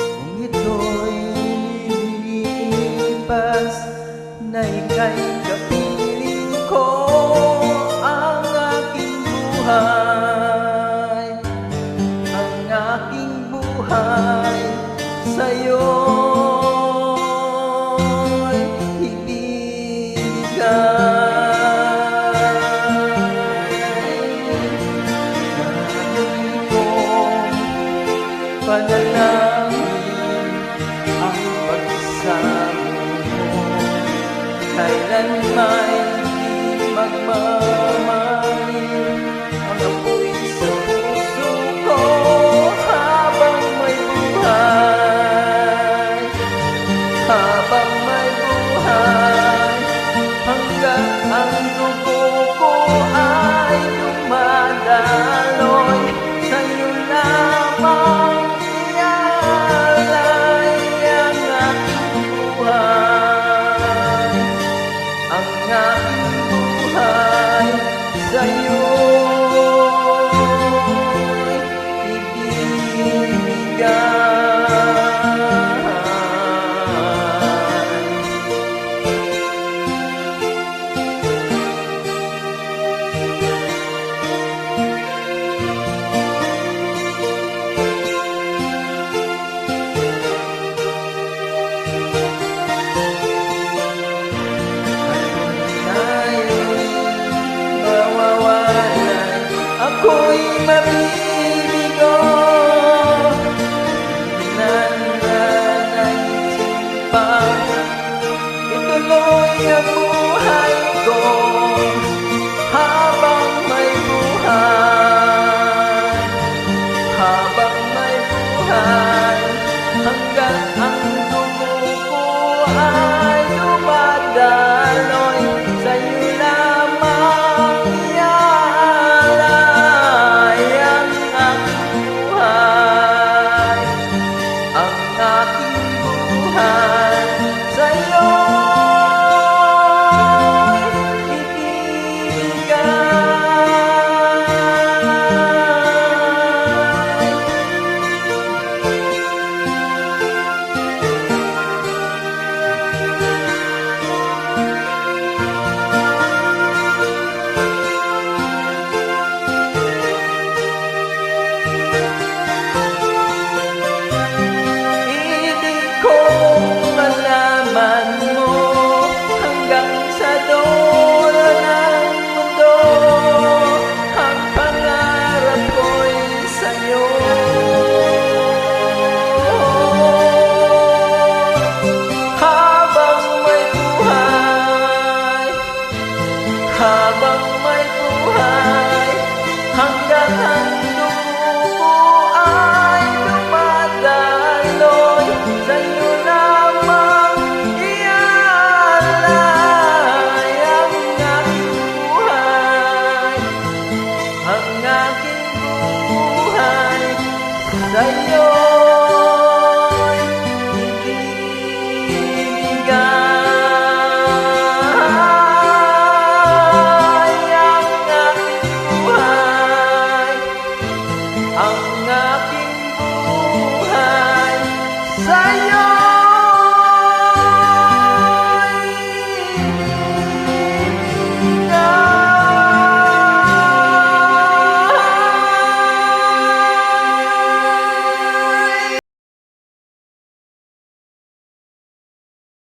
Kung ito'y lilipas na ika'y kapiling ko, ang aking buhay sa'yo'y ibigay. Panalangin ang pagsamo mo, kailanman di magmamanin ang apoy sa puso ko habang may buhay, hanggang ang dugo ko ay dumadaloy sa'yo lamang. Ako'y mabibigo, nananaisip pa ituloy ang buhay ko habang may buhay, hanggang ang dugo ko ay dumadaloy sa'yo lamang. Habang may buhay, hanggang ang dugo ko ay dumadaloy sa'yo lamang ialay ang aking buhay, sa'yo'y ibigay. Ang aking buhay sa'yo.